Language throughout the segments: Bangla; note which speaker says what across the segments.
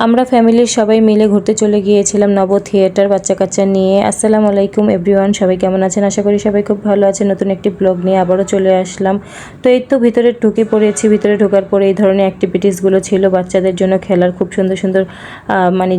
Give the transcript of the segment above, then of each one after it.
Speaker 1: আমরা ফ্যামিলির সবাই মিলে ঘুরতে চলে গিয়েছিলাম নব থিয়েটার বাচ্চা কাচ্চা নিয়ে। আসসালামু আলাইকুম এভরিওয়ান, সবাই কেমন আছেন? আশা করি সবাই খুব ভালো আছেন। নতুন একটি ব্লগ নিয়ে আবারও চলে আসলাম। তো এই তো ভিতরে ঢুকে পড়েছি। ভিতরে ঢোকার পরে এই ধরনের অ্যাক্টিভিটিসগুলো ছিল বাচ্চাদের জন্য খেলার, খুব সুন্দর সুন্দর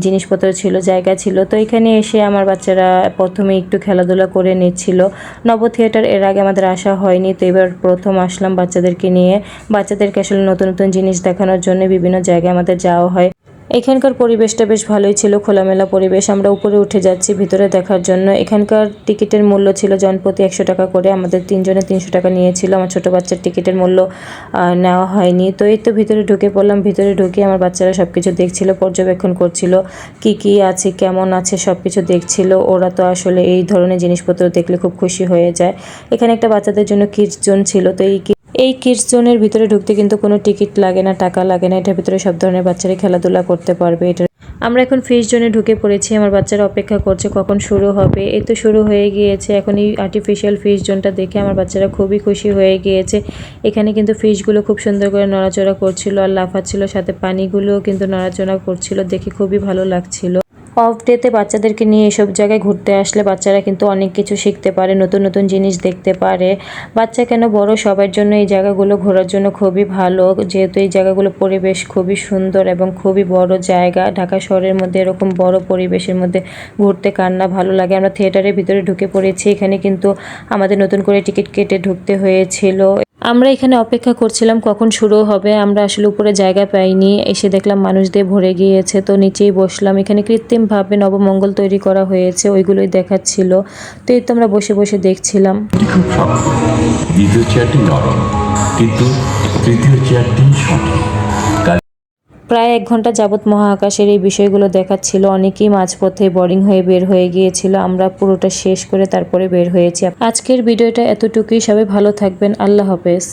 Speaker 1: জিনিসপত্র ছিল, জায়গা ছিল। তো এখানে এসে আমার বাচ্চারা প্রথমে একটু খেলাধুলা করে নিচ্ছিল। নব থিয়েটার এর আগে আমাদের আসা হয়নি, তো এবার প্রথম আসলাম বাচ্চাদেরকে নিয়ে। বাচ্চাদেরকে আসলে নতুন নতুন জিনিস দেখানোর জন্য বিভিন্ন জায়গায় আমাদের যাওয়া হয়। এখানকার পরিবেশটা বেশ ভালোই ছিল, খোলামেলা পরিবেশ। আমরা উপরে উঠে যাচ্ছি ভিতরে দেখার জন্য। এখানকার টিকিটের মূল্য ছিল জনপ্রতি 100 টাকা করে। আমাদের 3 জনে 300 টাকা নিয়েছিল। আমার ছোটো বাচ্চার টিকিটের মূল্য নেওয়া হয়নি। তো এই তো ভিতরে ঢুকে পড়লাম। ভিতরে ঢুকে আমার বাচ্চারা সব কিছু দেখছিল, পর্যবেক্ষণ করছিল, কি আছে কেমন আছে সব কিছু দেখছিল। ওরা তো আসলে এই ধরনের জিনিসপত্র দেখলে খুব খুশি হয়ে যায়। এখানে একটা বাচ্চাদের জন্য কিডস জোন ছিল। তো এই কিডস জোনের ভিতরে ঢুকতে কিন্তু কোনো টিকিট লাগে না, টাকা লাগে না। এটার ভিতরে সব ধরনের বাচ্চারাই খেলাধুলা করতে পারবে। আমরা এখন ফিশ জোনে ঢুকে পড়েছি। আমার বাচ্চারা অপেক্ষা করছে কখন শুরু হবে। এই তো শুরু হয়ে গিয়েছে। এখন এই আর্টিফিশিয়াল ফিশ জোনটা দেখে আমার বাচ্চারা খুবই খুশি হয়ে গিয়েছে। এখানে কিন্তু ফিশগুলো খুব সুন্দর করে নড়াচড়া করছিল আর লাফাচ্ছিল, সাথে পানিগুলোও কিন্তু নড়াচড়া করছিল, দেখে খুবই ভালো লাগছিল। অফ ডেতে বাচ্চাদেরকে নিয়ে এসব জায়গায় ঘুরতে আসলে বাচ্চারা কিন্তু অনেক কিছু শিখতে পারে, নতুন নতুন জিনিস দেখতে পারে। বাচ্চা কেন বড় সবার জন্য এই জায়গাগুলো ঘোরার জন্য খুবই ভালো, যেহেতু এই জায়গাগুলো পরিবেশ খুবই সুন্দর এবং খুবই বড় জায়গা। ঢাকা শহরের মধ্যে এরকম বড় পরিবেশের মধ্যে ঘুরতে কার না ভালো লাগে। আমরা থিয়েটারের ভিতরে ঢুকে পড়েছি। এখানে কিন্তু আমাদের নতুন করে টিকিট কেটে ঢুকতে হয়েছিল। আমরা এখানে অপেক্ষা করছিলাম কখন শুরু হবে। আমরা আসলে উপরে জায়গা পাইনি, এসে দেখলাম মানুষ দিয়ে ভরে গিয়েছে, তো নিচেই বসলাম। এখানে কৃত্রিমভাবে নবমঙ্গল তৈরি করা হয়েছে, ওইগুলোই দেখাচ্ছিল। তো এই তো আমরা বসে বসে দেখছিলাম।
Speaker 2: খুব শক্ত, দ্বিতীয় চেয়ারটি নরম, কিন্তু তৃতীয় চেয়ারটি সঠিক।
Speaker 1: প্রায় 1 ঘন্টা যাবৎ মহাকাশের এই বিষয়গুলো দেখাচ্ছিল। অনেকেই মাঝপথে বোরিং হয়ে বের হয়ে গিয়েছিল। আমরা পুরোটা শেষ করে তারপরে বের হয়েছি। আজকের ভিডিওটা এতটুকুই। সবাই ভালো থাকবেন। আল্লাহ হাফেজ।